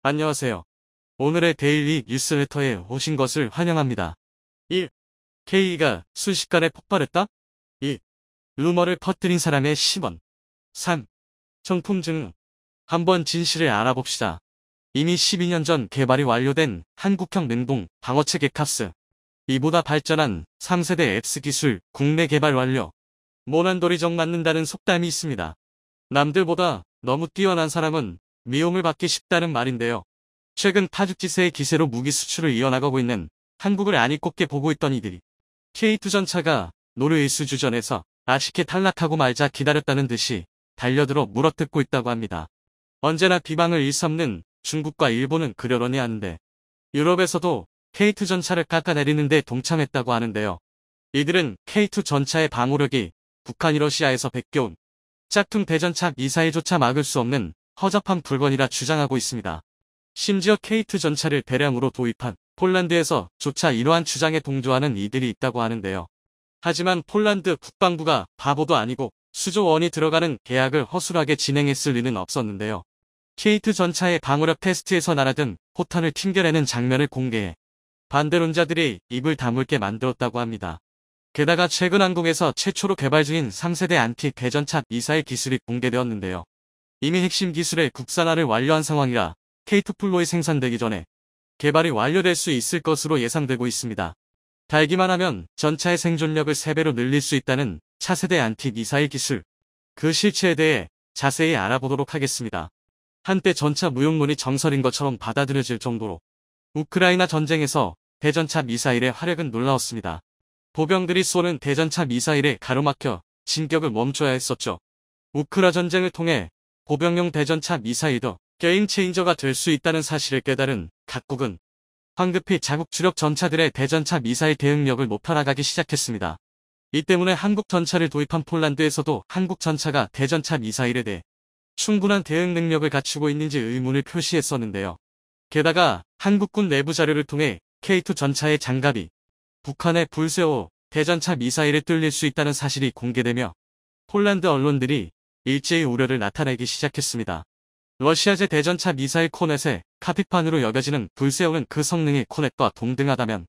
안녕하세요. 오늘의 데일리 뉴스레터에 오신 것을 환영합니다. 1. K가 순식간에 폭발했다? 2. 루머를 퍼뜨린 사람의 10원. 3. 정품 증. 한번 진실을 알아봅시다. 이미 12년 전 개발이 완료된 한국형 냉동 방어체계 캅스. 이보다 발전한 3세대 앱스 기술 국내 개발 완료. 모난돌이 정 맞는다는 속담이 있습니다. 남들보다 너무 뛰어난 사람은 미움을 받기 쉽다는 말인데요. 최근 파죽지세의 기세로 무기 수출을 이어나가고 있는 한국을 안이 꼽게 보고 있던 이들이 K2 전차가 노르웨이스 주전에서 아쉽게 탈락하고 말자 기다렸다는 듯이 달려들어 물어뜯고 있다고 합니다. 언제나 비방을 일삼는 중국과 일본은 그러려니 하는데 유럽에서도 K2 전차를 깎아내리는데 동참했다고 하는데요. 이들은 K2 전차의 방어력이 북한이 러시아에서 베껴온 짝퉁 대전차 미사일조차 막을 수 없는 허접한 물건이라 주장하고 있습니다. 심지어 K2 전차를 대량으로 도입한 폴란드에서 조차 이러한 주장에 동조하는 이들이 있다고 하는데요. 하지만 폴란드 국방부가 바보도 아니고 수조 원이 들어가는 계약을 허술하게 진행했을 리는 없었는데요. K2 전차의 방어력 테스트에서 날아든 포탄을 튕겨내는 장면을 공개해 반대론자들이 입을 다물게 만들었다고 합니다. 게다가 최근 한국에서 최초로 개발 중인 3세대 안티 대전차 미사일 기술이 공개되었는데요. 이미 핵심 기술의 국산화를 완료한 상황이라 K2 플로이 생산되기 전에 개발이 완료될 수 있을 것으로 예상되고 있습니다. 달기만 하면 전차의 생존력을 3배로 늘릴 수 있다는 차세대 안티 미사일 기술. 그 실체에 대해 자세히 알아보도록 하겠습니다. 한때 전차 무용론이 정설인 것처럼 받아들여질 정도로 우크라이나 전쟁에서 대전차 미사일의 화력은 놀라웠습니다. 보병들이 쏘는 대전차 미사일에 가로막혀 진격을 멈춰야 했었죠. 우크라 전쟁을 통해 보병용 대전차 미사일도 게임 체인저가 될 수 있다는 사실을 깨달은 각국은 황급히 자국 주력 전차들의 대전차 미사일 대응력을 높여나가기 시작했습니다. 이 때문에 한국 전차를 도입한 폴란드에서도 한국 전차가 대전차 미사일에 대해 충분한 대응 능력을 갖추고 있는지 의문을 표시했었는데요. 게다가 한국군 내부 자료를 통해 K2 전차의 장갑이 북한의 불세오 대전차 미사일에 뚫릴 수 있다는 사실이 공개되며 폴란드 언론들이 일제히 우려를 나타내기 시작했습니다. 러시아제 대전차 미사일 코넷의 카피판으로 여겨지는 불세오는 그 성능이 코넷과 동등하다면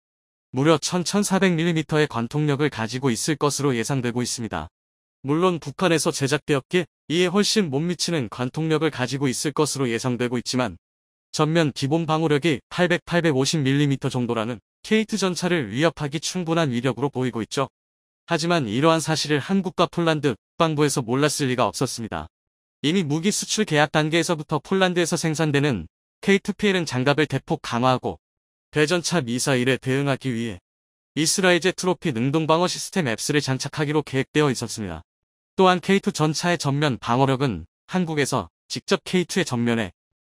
무려 1400mm의 관통력을 가지고 있을 것으로 예상되고 있습니다. 물론 북한에서 제작되었기에 이에 훨씬 못 미치는 관통력을 가지고 있을 것으로 예상되고 있지만 전면 기본 방어력이 850mm 정도라는 K2 전차를 위협하기 충분한 위력으로 보이고 있죠. 하지만 이러한 사실을 한국과 폴란드 국방부에서 몰랐을 리가 없었습니다. 이미 무기 수출 계약 단계에서부터 폴란드에서 생산되는 K2PLN 장갑을 대폭 강화하고 대전차 미사일에 대응하기 위해 이스라엘제 트로피 능동방어 시스템 앱스를 장착하기로 계획되어 있었습니다. 또한 K2 전차의 전면 방어력은 한국에서 직접 K2의 전면에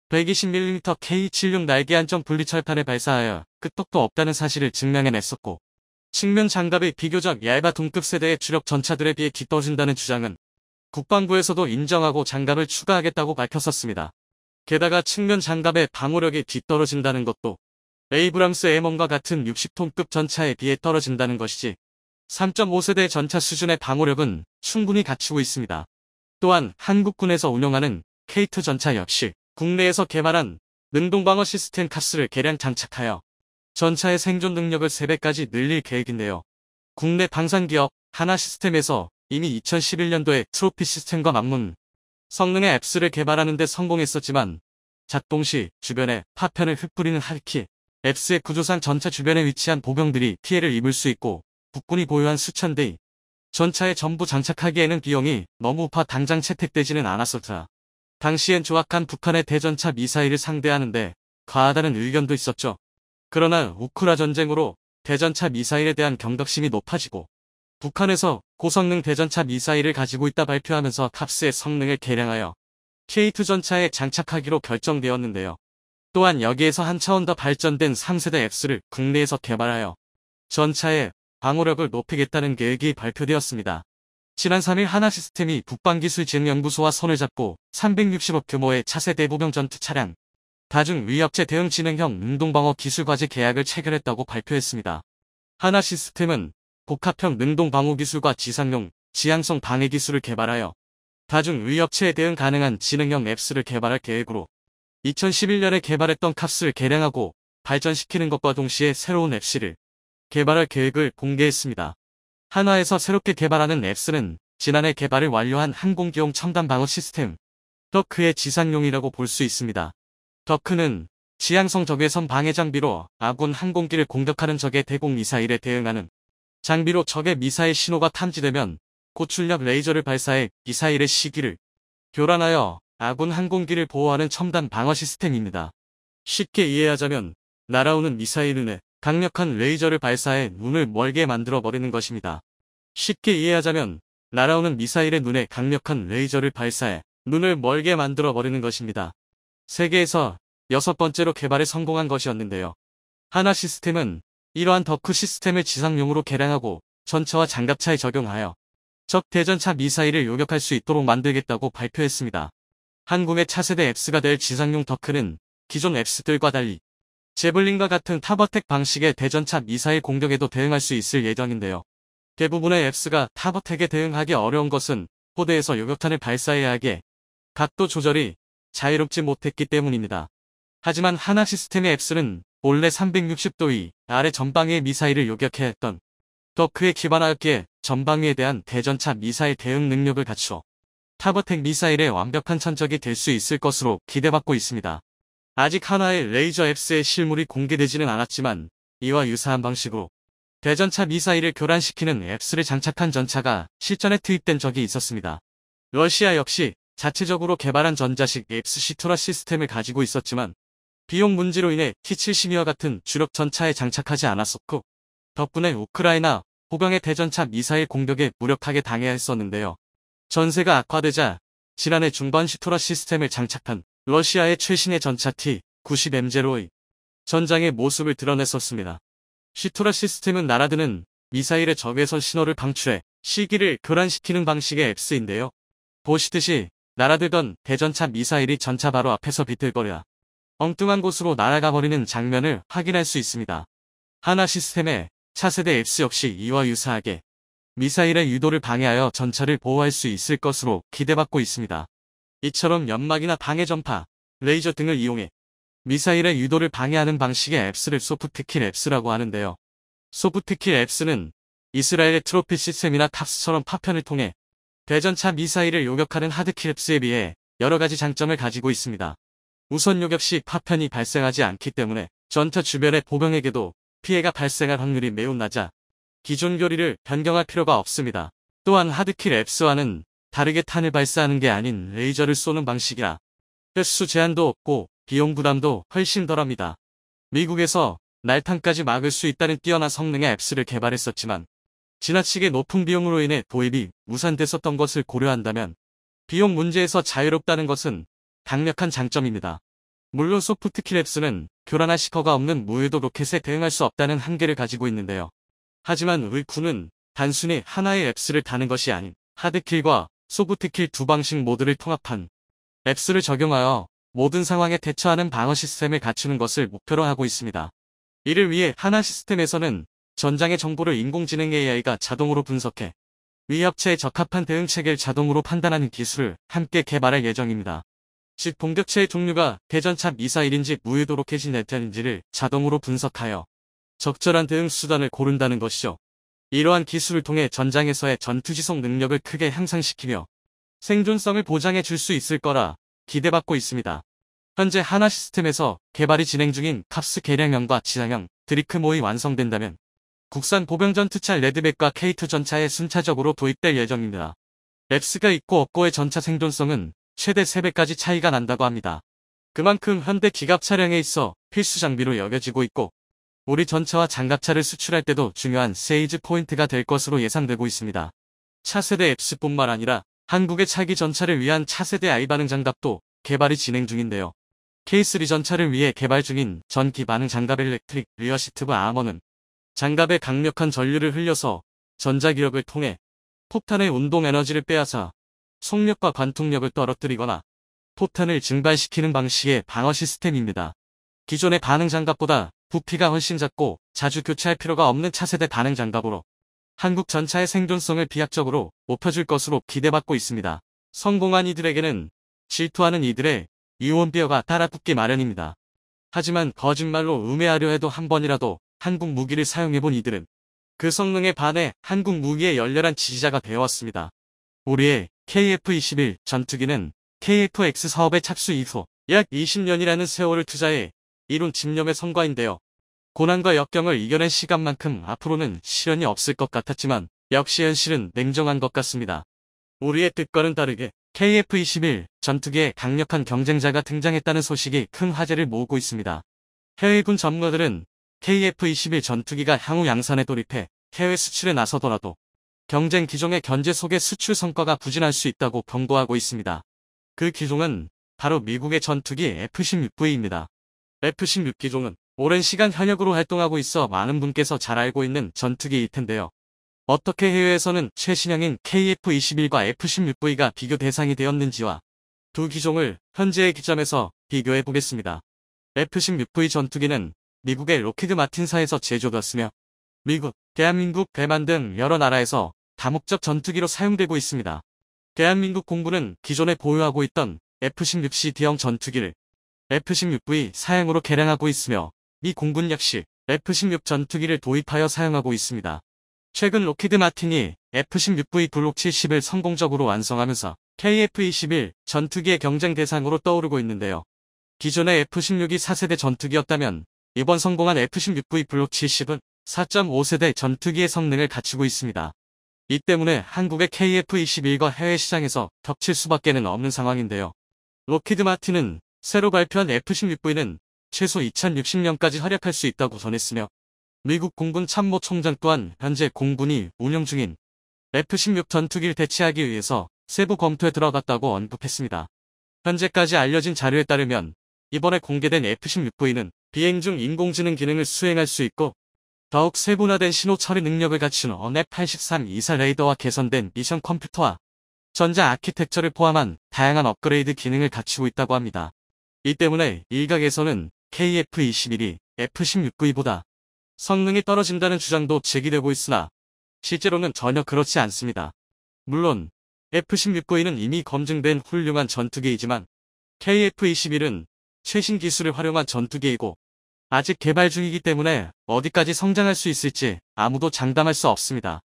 120mm K76 날개 안점 분리철판을 발사하여 끄떡도 없다는 사실을 증명해냈었고 측면 장갑이 비교적 얇아 동급 세대의 주력 전차들에 비해 뒤떨어진다는 주장은 국방부에서도 인정하고 장갑을 추가하겠다고 밝혔었습니다. 게다가 측면 장갑의 방어력이 뒤떨어진다는 것도 에이브람스 M1과 같은 60톤급 전차에 비해 떨어진다는 것이지 3.5세대 전차 수준의 방어력은 충분히 갖추고 있습니다. 또한 한국군에서 운영하는 K2 전차 역시 국내에서 개발한 능동방어 시스템 카스를 개량 장착하여 전차의 생존 능력을 3배까지 늘릴 계획인데요. 국내 방산기업 하나시스템에서 이미 2011년도에 트로피 시스템과 맞문 성능의 앱스를 개발하는 데 성공했었지만 작동 시 주변에 파편을 흩뿌리는 하드키 앱스의 구조상 전차 주변에 위치한 보병들이 피해를 입을 수 있고 국군이 보유한 수천 대의 전차에 전부 장착하기에는 비용이 너무 우파 당장 채택되지는 않았었다. 당시엔 조악한 북한의 대전차 미사일을 상대하는데 과하다는 의견도 있었죠. 그러나 우크라 전쟁으로 대전차 미사일에 대한 경각심이 높아지고 북한에서 고성능 대전차 미사일을 가지고 있다 발표하면서 캅스의 성능을 개량하여 K2 전차에 장착하기로 결정되었는데요. 또한 여기에서 한 차원 더 발전된 3세대 앱스를 국내에서 개발하여 전차의 방어력을 높이겠다는 계획이 발표되었습니다. 지난 3일 하나시스템이 북방기술진흥연구소와 손을 잡고 360억 규모의 차세대 보병 전투 차량 다중 위협체 대응 지능형 능동방어 기술과제 계약을 체결했다고 발표했습니다. 하나시스템은 복합형 능동방어 기술과 지상용, 지향성 방해 기술을 개발하여 다중 위협체에 대응 가능한 지능형 앱스를 개발할 계획으로 2011년에 개발했던 캅스를 개량하고 발전시키는 것과 동시에 새로운 앱스를 개발할 계획을 공개했습니다. 한화에서 새롭게 개발하는 앱스는 지난해 개발을 완료한 항공기용 첨단 방어 시스템 더크의 지상용이라고 볼 수 있습니다. 더크는 지향성 적외선 방해 장비로 아군 항공기를 공격하는 적의 대공 미사일에 대응하는 장비로 적의 미사일 신호가 탐지되면 고출력 레이저를 발사해 미사일의 시기를 교란하여 아군 항공기를 보호하는 첨단 방어 시스템입니다. 쉽게 이해하자면 날아오는 미사일은 강력한 레이저를 발사해 눈을 멀게 만들어버리는 것입니다. 쉽게 이해하자면 날아오는 미사일의 눈에 강력한 레이저를 발사해 눈을 멀게 만들어버리는 것입니다. 세계에서 6번째로 개발에 성공한 것이었는데요. 한화 시스템은 이러한 더크 시스템을 지상용으로 개량하고 전차와 장갑차에 적용하여 적 대전차 미사일을 요격할 수 있도록 만들겠다고 발표했습니다. 한국의 차세대 앱스가 될 지상용 더크는 기존 앱스들과 달리 제블린과 같은 탑어택 방식의 대전차 미사일 공격에도 대응할 수 있을 예정인데요. 대부분의 앱스가 탑어택에 대응하기 어려운 것은 포대에서 요격탄을 발사해야 하기에 각도 조절이 자유롭지 못했기 때문입니다. 하지만 한화 시스템의 앱스는 본래 360도 위 아래 전방위의 미사일을 요격해야 했던 더크에 기반하였기에 전방위에 대한 대전차 미사일 대응 능력을 갖추어 탑어택 미사일의 완벽한 천적이 될 수 있을 것으로 기대받고 있습니다. 아직 한화의 레이저 앱스의 실물이 공개되지는 않았지만 이와 유사한 방식으로 대전차 미사일을 교란시키는 앱스를 장착한 전차가 실전에 투입된 적이 있었습니다. 러시아 역시 자체적으로 개발한 전자식 앱스 시토라 시스템을 가지고 있었지만 비용 문제로 인해 T-72와 같은 주력 전차에 장착하지 않았었고 덕분에 우크라이나 호병의 대전차 미사일 공격에 무력하게 당해야 했었는데요. 전세가 악화되자 지난해 중반 시토라 시스템을 장착한 러시아의 최신의 전차 T-90M제로의 전장의 모습을 드러냈었습니다. 시토라 시스템은 날아드는 미사일의 적외선 신호를 방출해 시기를 교란시키는 방식의 앱스인데요. 보시듯이 날아들던 대전차 미사일이 전차 바로 앞에서 비틀거려 엉뚱한 곳으로 날아가 버리는 장면을 확인할 수 있습니다. 한화 시스템의 차세대 앱스 역시 이와 유사하게 미사일의 유도를 방해하여 전차를 보호할 수 있을 것으로 기대받고 있습니다. 이처럼 연막이나 방해 전파, 레이저 등을 이용해 미사일의 유도를 방해하는 방식의 앱스를 소프트킬 앱스라고 하는데요. 소프트킬 앱스는 이스라엘의 트로피 시스템이나 캅스처럼 파편을 통해 대전차 미사일을 요격하는 하드킬 앱스에 비해 여러가지 장점을 가지고 있습니다. 우선 요격 시 파편이 발생하지 않기 때문에 전차 주변의 보병에게도 피해가 발생할 확률이 매우 낮아 기존 교리를 변경할 필요가 없습니다. 또한 하드킬 앱스와는 다르게 탄을 발사하는 게 아닌 레이저를 쏘는 방식이라 횟수 제한도 없고 비용 부담도 훨씬 덜합니다. 미국에서 날탄까지 막을 수 있다는 뛰어난 성능의 앱스를 개발했었지만 지나치게 높은 비용으로 인해 도입이 무산됐었던 것을 고려한다면 비용 문제에서 자유롭다는 것은 강력한 장점입니다. 물론 소프트킬 앱스는 교란할 시커가 없는 무유도 로켓에 대응할 수 없다는 한계를 가지고 있는데요. 하지만 우리 군은 단순히 하나의 앱스를 다는 것이 아닌 하드킬과 소프트킬 두 방식 모드를 통합한 앱스를 적용하여 모든 상황에 대처하는 방어 시스템을 갖추는 것을 목표로 하고 있습니다. 이를 위해 한화 시스템에서는 전장의 정보를 인공지능 AI가 자동으로 분석해 위협체에 적합한 대응 체계를 자동으로 판단하는 기술을 함께 개발할 예정입니다. 즉 공격체의 종류가 대전차 미사일인지 무유도 로켓이 네트인지를 자동으로 분석하여 적절한 대응 수단을 고른다는 것이죠. 이러한 기술을 통해 전장에서의 전투지속 능력을 크게 향상시키며 생존성을 보장해 줄 수 있을 거라 기대받고 있습니다. 현재 한화 시스템에서 개발이 진행 중인 캅스 개량형과 지상형 드리크모이 완성된다면 국산 보병전투차 레드백과 K2 전차에 순차적으로 도입될 예정입니다. 앱스가 있고 없고의 전차 생존성은 최대 3배까지 차이가 난다고 합니다. 그만큼 현대 기갑 차량에 있어 필수 장비로 여겨지고 있고 우리 전차와 장갑차를 수출할 때도 중요한 세이즈 포인트가 될 것으로 예상되고 있습니다. 차세대 앱스뿐만 아니라 한국의 차기 전차를 위한 차세대 아이반응 장갑도 개발이 진행 중인데요. K3 전차를 위해 개발 중인 전기 반응 장갑 일렉트릭 리어시티브 아머는 장갑에 강력한 전류를 흘려서 전자기력을 통해 폭탄의 운동 에너지를 빼앗아 속력과 관통력을 떨어뜨리거나 폭탄을 증발시키는 방식의 방어 시스템입니다. 기존의 반응 장갑보다 부피가 훨씬 작고 자주 교체할 필요가 없는 차세대 반응 장갑으로 한국 전차의 생존성을 비약적으로 높여줄 것으로 기대받고 있습니다. 성공한 이들에게는 질투하는 이들의 유언비어가 따라붙기 마련입니다. 하지만 거짓말로 음해하려 해도 한 번이라도 한국 무기를 사용해본 이들은 그 성능에 반해 한국 무기의 열렬한 지지자가 되어왔습니다. 우리의 KF-21 전투기는 KF-X 사업의 착수 이후 약 20년이라는 세월을 투자해 이룬 집념의 성과인데요. 고난과 역경을 이겨낸 시간만큼 앞으로는 시련이 없을 것 같았지만 역시 현실은 냉정한 것 같습니다. 우리의 뜻과는 다르게 KF-21 전투기에 강력한 경쟁자가 등장했다는 소식이 큰 화제를 모으고 있습니다. 해외군 전문가들은 KF-21 전투기가 향후 양산에 돌입해 해외 수출에 나서더라도 경쟁 기종의 견제 속에 수출 성과가 부진할 수 있다고 경고하고 있습니다. 그 기종은 바로 미국의 전투기 F-16V입니다. F-16 기종은 오랜 시간 현역으로 활동하고 있어 많은 분께서 잘 알고 있는 전투기일 텐데요. 어떻게 해외에서는 최신형인 KF-21과 F-16V가 비교 대상이 되었는지와 두 기종을 현재의 기점에서 비교해 보겠습니다. F-16V 전투기는 미국의 로키드 마틴사에서 제조되었으며 미국, 대한민국, 대만 등 여러 나라에서 다목적 전투기로 사용되고 있습니다. 대한민국 공군은 기존에 보유하고 있던 F-16C D형 전투기를 F-16V 사양으로 개량하고 있으며 미 공군 역시 F-16 전투기를 도입하여 사용하고 있습니다. 최근 로키드 마틴이 F-16V 블록 70을 성공적으로 완성하면서 KF-21 전투기의 경쟁 대상으로 떠오르고 있는데요. 기존의 F-16이 4세대 전투기였다면 이번 성공한 F-16V 블록 70은 4.5세대 전투기의 성능을 갖추고 있습니다. 이 때문에 한국의 KF-21과 해외 시장에서 겹칠 수밖에는 없는 상황인데요. 로키드 마틴은 새로 발표한 F-16V는 최소 2060년까지 활약할 수 있다고 전했으며 미국 공군 참모총장 또한 현재 공군이 운영 중인 F-16 전투기를 대체하기 위해서 세부 검토에 들어갔다고 언급했습니다. 현재까지 알려진 자료에 따르면 이번에 공개된 F-16V는 비행 중 인공지능 기능을 수행할 수 있고 더욱 세분화된 신호 처리 능력을 갖춘 언F-83 이사 레이더와 개선된 미션 컴퓨터와 전자 아키텍처를 포함한 다양한 업그레이드 기능을 갖추고 있다고 합니다. 이 때문에 일각에서는 KF-21이 F-16V보다 성능이 떨어진다는 주장도 제기되고 있으나 실제로는 전혀 그렇지 않습니다. 물론 F-16V는 이미 검증된 훌륭한 전투기이지만 KF-21은 최신 기술을 활용한 전투기이고 아직 개발 중이기 때문에 어디까지 성장할 수 있을지 아무도 장담할 수 없습니다.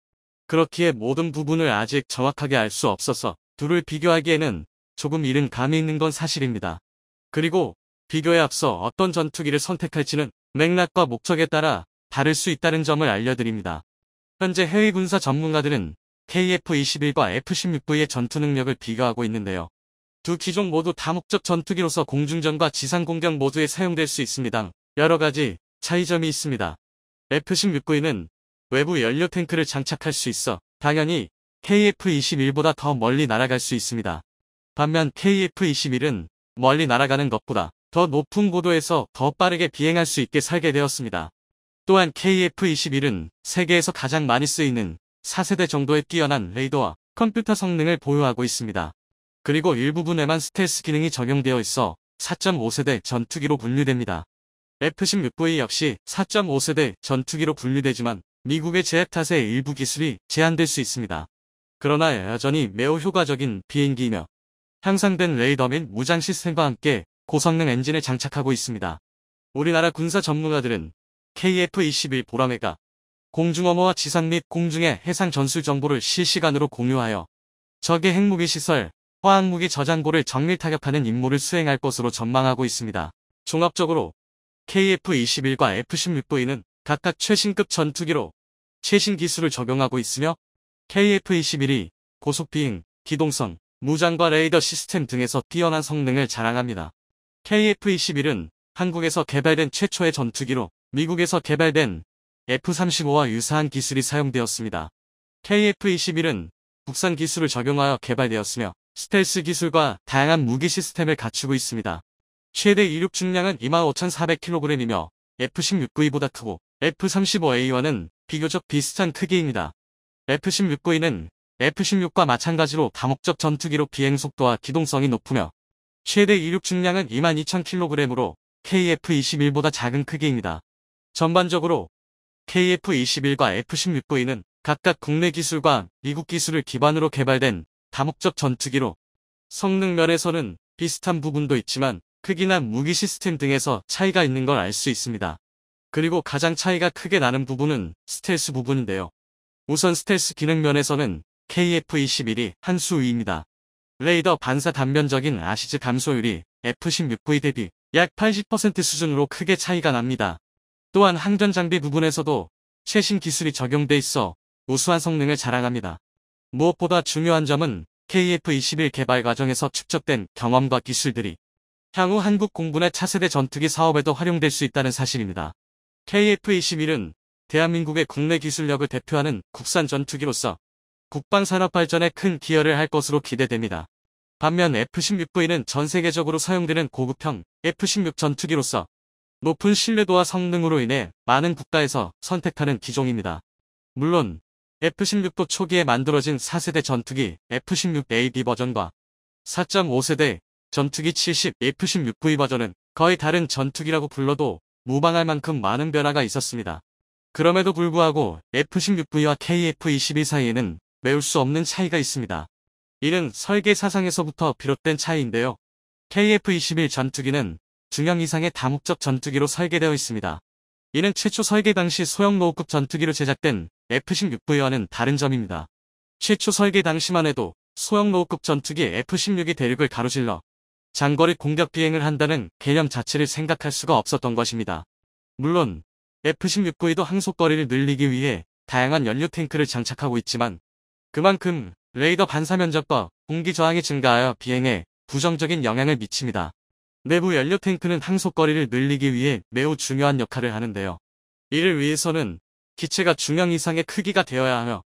그렇기에 모든 부분을 아직 정확하게 알 수 없어서 둘을 비교하기에는 조금 이른 감이 있는 건 사실입니다. 그리고 비교에 앞서 어떤 전투기를 선택할지는 맥락과 목적에 따라 다를 수 있다는 점을 알려드립니다. 현재 해외 군사 전문가들은 KF-21과 F-16V의 전투 능력을 비교하고 있는데요. 두 기종 모두 다목적 전투기로서 공중전과 지상 공격 모두에 사용될 수 있습니다. 여러 가지 차이점이 있습니다. F-16V는 외부 연료 탱크를 장착할 수 있어 당연히 KF-21보다 더 멀리 날아갈 수 있습니다. 반면 KF-21은 멀리 날아가는 것보다 더 높은 고도에서 더 빠르게 비행할 수 있게 설계되었습니다. 또한 KF-21은 세계에서 가장 많이 쓰이는 4세대 정도의 뛰어난 레이더와 컴퓨터 성능을 보유하고 있습니다. 그리고 일부분에만 스텔스 기능이 적용되어 있어 4.5세대 전투기로 분류됩니다. F-16V 역시 4.5세대 전투기로 분류되지만 미국의 제약 탓에 일부 기술이 제한될 수 있습니다. 그러나 여전히 매우 효과적인 비행기이며 향상된 레이더 및 무장 시스템과 함께 고성능 엔진을 장착하고 있습니다. 우리나라 군사 전문가들은 KF-21 보라매가 공중엄호와 지상 및 공중의 해상 전술 정보를 실시간으로 공유하여 적의 핵무기 시설, 화학무기 저장고를 정밀 타격하는 임무를 수행할 것으로 전망하고 있습니다. 종합적으로 KF-21과 F-16V는 각각 최신급 전투기로 최신 기술을 적용하고 있으며 KF-21이 고속비행, 기동성, 무장과 레이더 시스템 등에서 뛰어난 성능을 자랑합니다. KF-21은 한국에서 개발된 최초의 전투기로 미국에서 개발된 F-35와 유사한 기술이 사용되었습니다. KF-21은 국산 기술을 적용하여 개발되었으며 스텔스 기술과 다양한 무기 시스템을 갖추고 있습니다. 최대 이륙 중량은 25,400kg이며 F-16V보다 크고 F-35A와는 비교적 비슷한 크기입니다. F-16V는 F-16과 마찬가지로 다목적 전투기로 비행 속도와 기동성이 높으며 최대 이륙 중량은 22,000kg으로 KF-21보다 작은 크기입니다. 전반적으로 KF-21과 F-16V는 각각 국내 기술과 미국 기술을 기반으로 개발된 다목적 전투기로 성능 면에서는 비슷한 부분도 있지만 크기나 무기 시스템 등에서 차이가 있는 걸 알 수 있습니다. 그리고 가장 차이가 크게 나는 부분은 스텔스 부분인데요. 우선 스텔스 기능 면에서는 KF-21이 한 수 위입니다. 레이더 반사 단면적인 아시즈 감소율이 F-16V 대비 약 80% 수준으로 크게 차이가 납니다. 또한 항전 장비 부분에서도 최신 기술이 적용돼 있어 우수한 성능을 자랑합니다. 무엇보다 중요한 점은 KF-21 개발 과정에서 축적된 경험과 기술들이 향후 한국 공군의 차세대 전투기 사업에도 활용될 수 있다는 사실입니다. KF-21은 대한민국의 국내 기술력을 대표하는 국산 전투기로서 국방산업 발전에 큰 기여를 할 것으로 기대됩니다. 반면 F-16V는 전 세계적으로 사용되는 고급형 F-16 전투기로서 높은 신뢰도와 성능으로 인해 많은 국가에서 선택하는 기종입니다. 물론 F-16도 초기에 만들어진 4세대 전투기 F-16AB 버전과 4.5세대 전투기 70 F-16V 버전은 거의 다른 전투기라고 불러도 무방할 만큼 많은 변화가 있었습니다. 그럼에도 불구하고 F-16V와 KF-21 사이에는 메울 수 없는 차이가 있습니다. 이는 설계 사상에서부터 비롯된 차이인데요. KF-21 전투기는 중형 이상의 다목적 전투기로 설계되어 있습니다. 이는 최초 설계 당시 소형 로우급 전투기로 제작된 F-16V와는 다른 점입니다. 최초 설계 당시만 해도 소형 로우급 전투기 F-16이 대륙을 가로질러 장거리 공격 비행을 한다는 개념 자체를 생각할 수가 없었던 것입니다. 물론 F-16V도 항속거리를 늘리기 위해 다양한 연료 탱크를 장착하고 있지만 그만큼 레이더 반사 면적과 공기 저항이 증가하여 비행에 부정적인 영향을 미칩니다. 내부 연료 탱크는 항속거리를 늘리기 위해 매우 중요한 역할을 하는데요. 이를 위해서는 기체가 중형 이상의 크기가 되어야 하며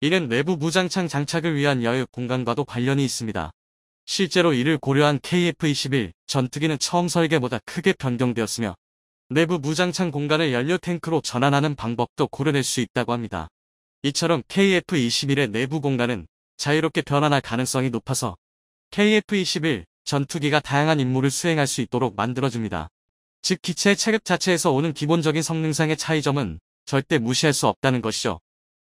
이는 내부 무장창 장착을 위한 여유 공간과도 관련이 있습니다. 실제로 이를 고려한 KF-21 전투기는 처음 설계보다 크게 변경되었으며 내부 무장창 공간을 연료 탱크로 전환하는 방법도 고려될 수 있다고 합니다. 이처럼 KF-21의 내부 공간은 자유롭게 변환할 가능성이 높아서 KF-21 전투기가 다양한 임무를 수행할 수 있도록 만들어줍니다. 즉 기체의 체급 자체에서 오는 기본적인 성능상의 차이점은 절대 무시할 수 없다는 것이죠.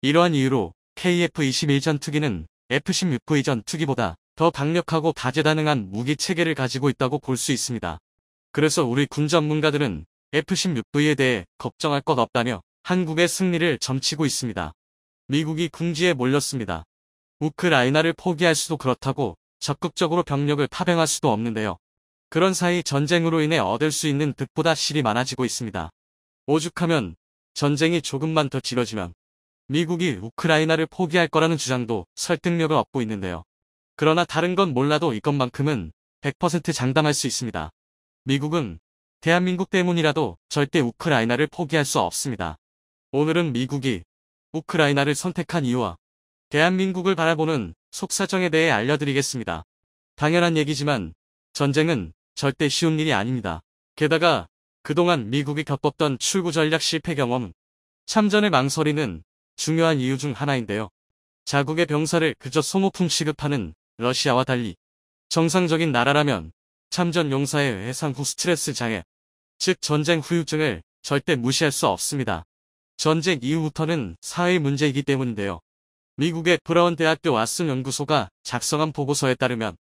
이러한 이유로 KF-21 전투기는 F-16V 전투기보다 더 강력하고 다재다능한 무기 체계를 가지고 있다고 볼 수 있습니다. 그래서 우리 군 전문가들은 F-16V에 대해 걱정할 것 없다며 한국의 승리를 점치고 있습니다. 미국이 궁지에 몰렸습니다. 우크라이나를 포기할 수도 그렇다고 적극적으로 병력을 파병할 수도 없는데요. 그런 사이 전쟁으로 인해 얻을 수 있는 득보다 실이 많아지고 있습니다. 오죽하면 전쟁이 조금만 더 길어지면 미국이 우크라이나를 포기할 거라는 주장도 설득력을 얻고 있는데요. 그러나 다른 건 몰라도 이것만큼은 100% 장담할 수 있습니다. 미국은 대한민국 때문이라도 절대 우크라이나를 포기할 수 없습니다. 오늘은 미국이 우크라이나를 선택한 이유와 대한민국을 바라보는 속사정에 대해 알려드리겠습니다. 당연한 얘기지만 전쟁은 절대 쉬운 일이 아닙니다. 게다가 그동안 미국이 겪었던 출구 전략 실패 경험, 참전을 망설이는 중요한 이유 중 하나인데요. 자국의 병사를 그저 소모품 취급하는 러시아와 달리 정상적인 나라라면 참전 용사의 해상 후 스트레스 장애, 즉 전쟁 후유증을 절대 무시할 수 없습니다. 전쟁 이후부터는 사회 문제이기 때문인데요. 미국의 브라운 대학교 왓슨 연구소가 작성한 보고서에 따르면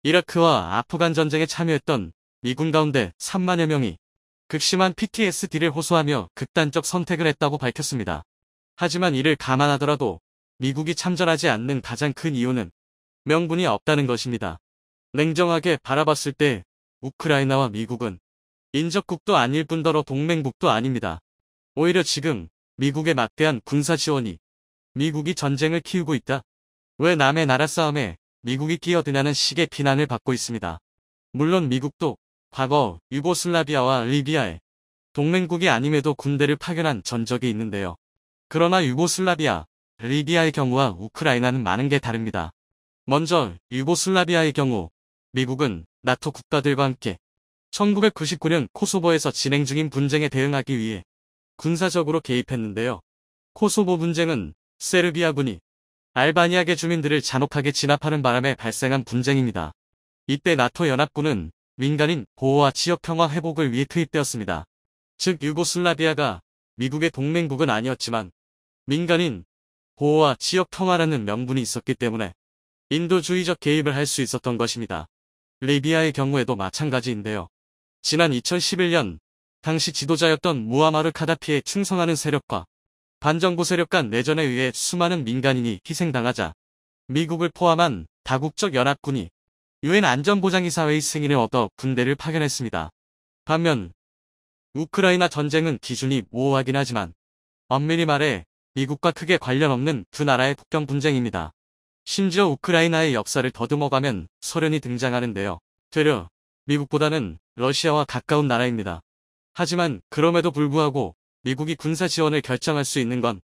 이라크와 아프간 전쟁에 참여했던 미군 가운데 3만여 명이 극심한 PTSD를 호소하며 극단적 선택을 했다고 밝혔습니다. 하지만 이를 감안하더라도 미국이 참전하지 않는 가장 큰 이유는 명분이 없다는 것입니다. 냉정하게 바라봤을 때 우크라이나와 미국은 인접국도 아닐 뿐더러 동맹국도 아닙니다. 오히려 지금 미국에 막대한 군사 지원이 미국이 전쟁을 키우고 있다. 왜 남의 나라 싸움에 미국이 끼어드냐는 식의 비난을 받고 있습니다. 물론 미국도 과거 유고슬라비아와 리비아에 동맹국이 아님에도 군대를 파견한 전적이 있는데요. 그러나 유고슬라비아, 리비아의 경우와 우크라이나는 많은 게 다릅니다. 먼저 유고슬라비아의 경우 미국은 나토 국가들과 함께 1999년 코소보에서 진행 중인 분쟁에 대응하기 위해 군사적으로 개입했는데요. 코소보 분쟁은 세르비아군이 알바니아계 주민들을 잔혹하게 진압하는 바람에 발생한 분쟁입니다. 이때 나토 연합군은 민간인 보호와 지역 평화 회복을 위해 투입되었습니다. 즉 유고슬라비아가 미국의 동맹국은 아니었지만 민간인 보호와 지역 평화라는 명분이 있었기 때문에 인도주의적 개입을 할 수 있었던 것입니다. 리비아의 경우에도 마찬가지인데요. 지난 2011년 당시 지도자였던 무아마르 카다피에 충성하는 세력과 반정부 세력 간 내전에 의해 수많은 민간인이 희생당하자 미국을 포함한 다국적 연합군이 유엔 안전보장이사회의 승인을 얻어 군대를 파견했습니다. 반면 우크라이나 전쟁은 기준이 모호하긴 하지만 엄밀히 말해 미국과 크게 관련 없는 두 나라의 국경 분쟁입니다. 심지어 우크라이나의 역사를 더듬어가면 소련이 등장하는데요. 되려 미국보다는 러시아와 가까운 나라입니다. 하지만 그럼에도 불구하고 미국이 군사 지원을 결정할 수 있는 건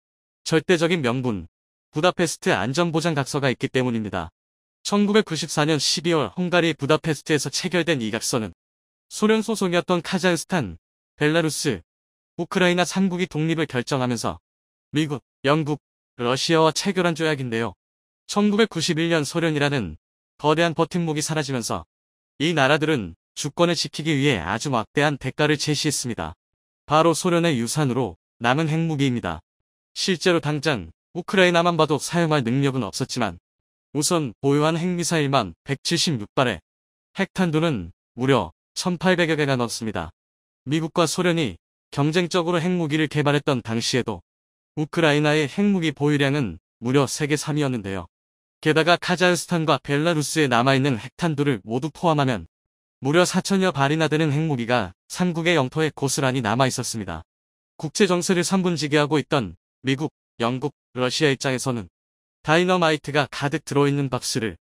절대적인 명분, 부다페스트 안전보장각서가 있기 때문입니다. 1994년 12월 헝가리 부다페스트에서 체결된 이 각서는 소련 소속이었던 카자흐스탄, 벨라루스, 우크라이나 3국이 독립을 결정하면서 미국, 영국, 러시아와 체결한 조약인데요. 1991년 소련이라는 거대한 버팀목이 사라지면서 이 나라들은 주권을 지키기 위해 아주 막대한 대가를 제시했습니다. 바로 소련의 유산으로 남은 핵무기입니다. 실제로 당장 우크라이나만 봐도 사용할 능력은 없었지만 우선 보유한 핵미사일만 176발에 핵탄두는 무려 1800여 개가 넘습니다. 미국과 소련이 경쟁적으로 핵무기를 개발했던 당시에도 우크라이나의 핵무기 보유량은 무려 세계 3위였는데요. 게다가 카자흐스탄과 벨라루스에 남아있는 핵탄두를 모두 포함하면 무려 4천여 발이나 되는 핵무기가 3국의 영토에 고스란히 남아있었습니다. 국제정세를 3분지게하고 있던 미국, 영국, 러시아 입장에서는 다이너마이트가 가득 들어있는 박스를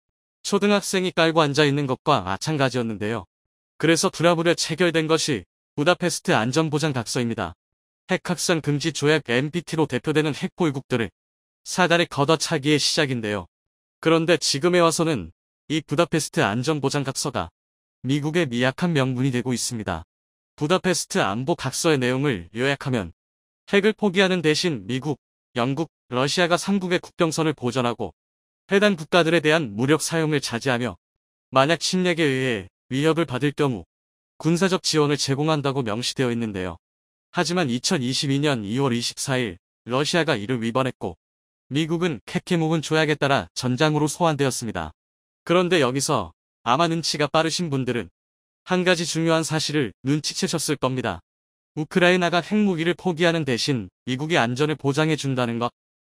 초등학생이 깔고 앉아있는 것과 마찬가지였는데요. 그래서 불화불에 체결된 것이 부다페스트 안전보장각서입니다. 핵확산 금지 조약 NPT로 대표되는 핵보유국들을 사다리 걷어차기의 시작인데요. 그런데 지금에 와서는 이 부다페스트 안전보장각서가 미국의 미약한 명분이 되고 있습니다. 부다페스트 안보각서의 내용을 요약하면 핵을 포기하는 대신 미국, 영국, 러시아가 3국의 국경선을 보전하고 해당 국가들에 대한 무력 사용을 자제하며 만약 침략에 의해 위협을 받을 경우 군사적 지원을 제공한다고 명시되어 있는데요. 하지만 2022년 2월 24일 러시아가 이를 위반했고 미국은 캐케묵은 조약에 따라 전장으로 소환되었습니다. 그런데 여기서 아마 눈치가 빠르신 분들은 한 가지 중요한 사실을 눈치채셨을 겁니다. 우크라이나가 핵무기를 포기하는 대신 미국이 안전을 보장해 준다는 것.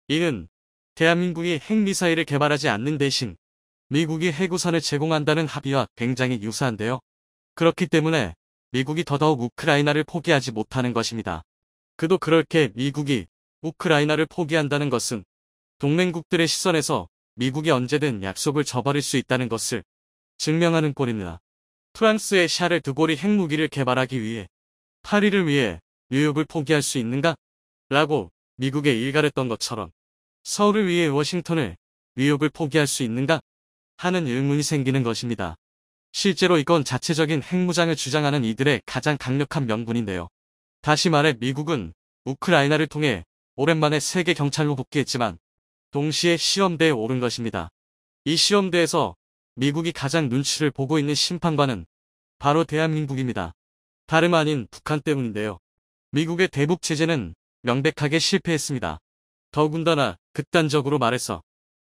이는 대한민국이 핵미사일을 개발하지 않는 대신 미국이 핵우산을 제공한다는 합의와 굉장히 유사한데요. 그렇기 때문에 미국이 더더욱 우크라이나를 포기하지 못하는 것입니다. 그도 그렇게 미국이 우크라이나를 포기한다는 것은 동맹국들의 시선에서 미국이 언제든 약속을 저버릴 수 있다는 것을 증명하는 꼴입니다. 프랑스의 샤를 드골이 핵무기를 개발하기 위해 파리를 위해 뉴욕을 포기할 수 있는가? 라고 미국에 일갈했던 것처럼 서울을 위해 워싱턴을, 뉴욕을 포기할 수 있는가? 하는 의문이 생기는 것입니다. 실제로 이건 자체적인 핵무장을 주장하는 이들의 가장 강력한 명분인데요. 다시 말해 미국은 우크라이나를 통해 오랜만에 세계 경찰로 복귀했지만 동시에 시험대에 오른 것입니다. 이 시험대에서 미국이 가장 눈치를 보고 있는 심판관은 바로 대한민국입니다. 다름 아닌 북한 때문인데요. 미국의 대북 제재는 명백하게 실패했습니다. 더군다나 극단적으로 말해서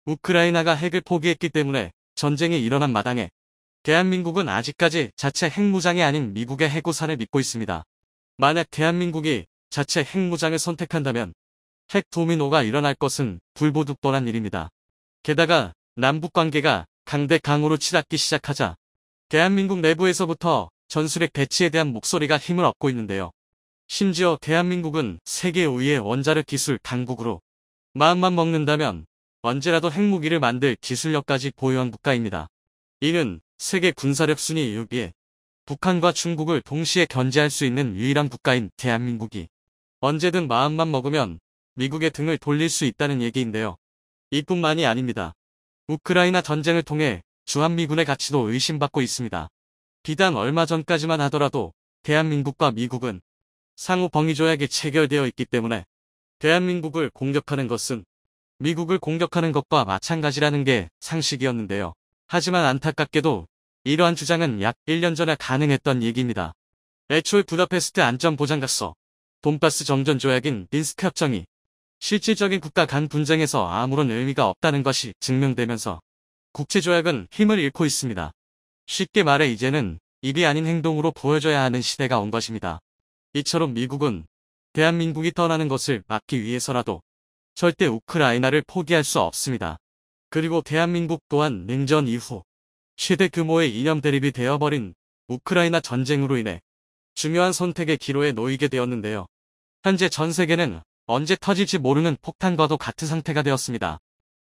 우크라이나가 핵을 포기했기 때문에 전쟁이 일어난 마당에 대한민국은 아직까지 자체 핵무장이 아닌 미국의 핵우산을 믿고 있습니다. 만약 대한민국이 자체 핵무장을 선택한다면 핵 도미노가 일어날 것은 불보듯 뻔한 일입니다. 게다가 남북관계가 강대강으로 치닫기 시작하자 대한민국 내부에서부터 전술핵 배치에 대한 목소리가 힘을 얻고 있는데요. 심지어 대한민국은 세계 5위의 원자력 기술 강국으로 마음만 먹는다면 언제라도 핵무기를 만들 기술력까지 보유한 국가입니다. 이는 세계 군사력 순위 6위에 북한과 중국을 동시에 견제할 수 있는 유일한 국가인 대한민국이 언제든 마음만 먹으면 미국의 등을 돌릴 수 있다는 얘기인데요. 이뿐만이 아닙니다. 우크라이나 전쟁을 통해 주한미군의 가치도 의심받고 있습니다. 비단 얼마 전까지만 하더라도 대한민국과 미국은 상호 방위조약이 체결되어 있기 때문에 대한민국을 공격하는 것은 미국을 공격하는 것과 마찬가지라는 게 상식이었는데요. 하지만 안타깝게도 이러한 주장은 약 1년 전에 가능했던 얘기입니다. 애초에 부다페스트 안전보장각서, 돈바스 정전조약인 민스크 협정이 실질적인 국가 간 분쟁에서 아무런 의미가 없다는 것이 증명되면서 국제조약은 힘을 잃고 있습니다. 쉽게 말해 이제는 입이 아닌 행동으로 보여줘야 하는 시대가 온 것입니다. 이처럼 미국은 대한민국이 떠나는 것을 막기 위해서라도 절대 우크라이나를 포기할 수 없습니다. 그리고 대한민국 또한 냉전 이후 최대 규모의 이념 대립이 되어버린 우크라이나 전쟁으로 인해 중요한 선택의 기로에 놓이게 되었는데요. 현재 전 세계는 언제 터질지 모르는 폭탄과도 같은 상태가 되었습니다.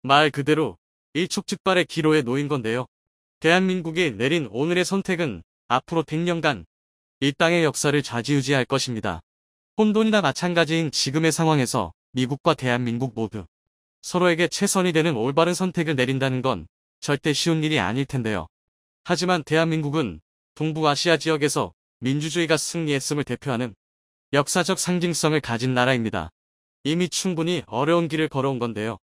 말 그대로 일촉즉발의 기로에 놓인 건데요. 대한민국이 내린 오늘의 선택은 앞으로 100년간 이 땅의 역사를 좌지우지할 것입니다. 혼돈이나 마찬가지인 지금의 상황에서 미국과 대한민국 모두 서로에게 최선이 되는 올바른 선택을 내린다는 건 절대 쉬운 일이 아닐 텐데요. 하지만 대한민국은 동북아시아 지역에서 민주주의가 승리했음을 대표하는 역사적 상징성을 가진 나라입니다. 이미 충분히 어려운 길을 걸어온 건데요.